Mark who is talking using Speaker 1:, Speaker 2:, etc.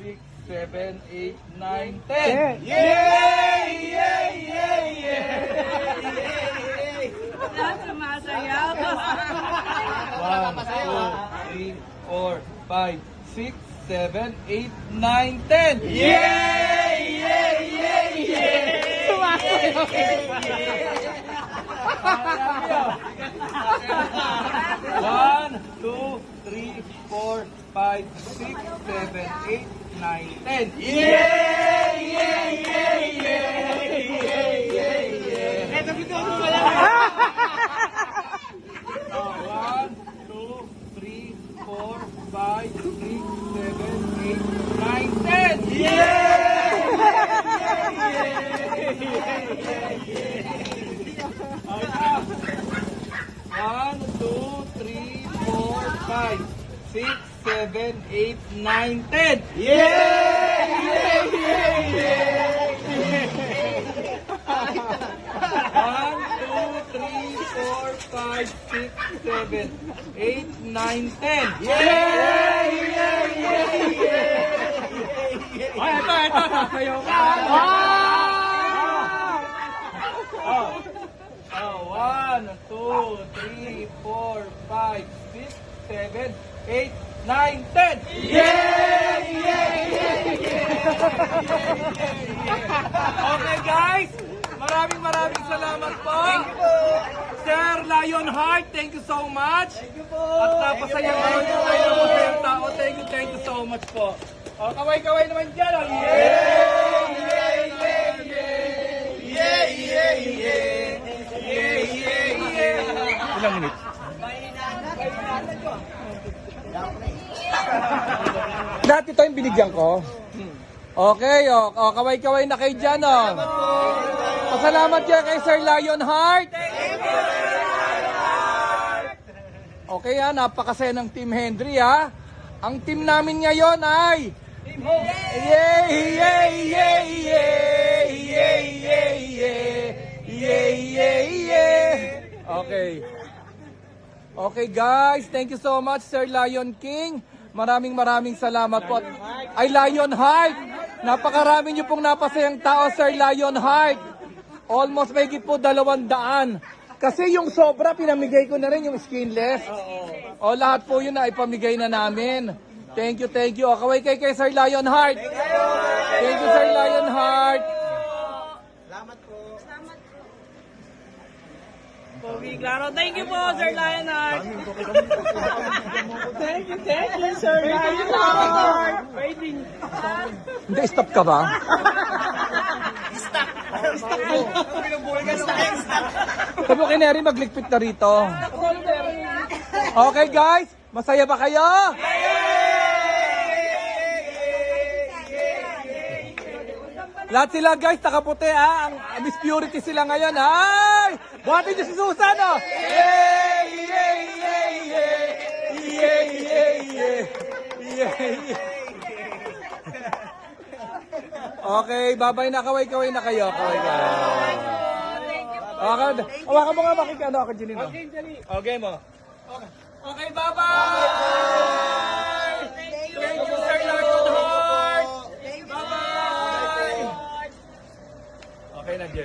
Speaker 1: 6, 7, 8, 9, 10.
Speaker 2: Yay! Yay! Yay! Yay!
Speaker 3: Sumasayaw.
Speaker 1: 1, 2, 3, 4, 5, 6, 7, 8, 9, 10.
Speaker 2: Yay! Yay! Yay! Yay!
Speaker 1: One, 2, 3, 4, 5, 6, 7, 8, 9, 10.
Speaker 2: Yay! Yay! Yay! Yay! Yay! Yay! Yay! Eto dito wala.
Speaker 1: 1, 2, 3, 4, 5, 6, 7, 8, 9, 10. One, 2, 3, 4, 5, 6, 7, 8, 9, 10. One, 2, 3, 4, 5, 6, 7, 8, 9, 10. Ay, ito, sasayaw ka. One, 2, 3, 4, 5, 6, 7, 8, 9, 10. Okay guys, maraming salamat po. Sir Lionheart, thank you so much. At napasaya naman po kayo ng masayang tao. Thank you so much po. O, kaway-kaway naman dyan. O. Ilang minutes? Lahat ito yung binigyan ko. Okay, kaway-kaway na kayo dyan, Pasalamat dyan kay Sir Lionheart. Okay, napakasaya ng Team Hendry, Ang team namin ngayon ay... Yay! Yay! Yay! Yay! Yay! Yay! Yay! Yay! Yay! Okay. Okay guys, thank you so much Sir Lion King. Maraming salamat po. Ay Lionheart, napakarami niyo pong napasayang tao Sir Lionheart. Almost may higit po 200. Kasi yung sobra pinamigay ko na rin yung skinless. O lahat po yun na ipamigay na namin. Thank you. O kaway kay Sir Lionheart. Thank you Sir Lionheart.
Speaker 3: Pogi, klaro. Thank you po, Sir Lionheart.
Speaker 2: Thank you, Sir Lionheart.
Speaker 3: Waiting.
Speaker 1: Hindi, stop ka ba? Sabi mo kay Neri, magligpit na rito. Okay guys, masaya ba kayo? Lahat sila guys, nakaputi Ang Miss Purity sila ngayon. Ay! Buhatin niyo si Susan Yay! Yay! Yay! Yay! Yay! Yay! Yay! Okay, babay na, kaway-kaway na kayo. Kaway-kaway. Hawakan mo nga makikano ako, Janine. Okay mo. Okay, bye-bye! Thank you, Sir Lionheart! Bye-bye! Okay na, Jeff.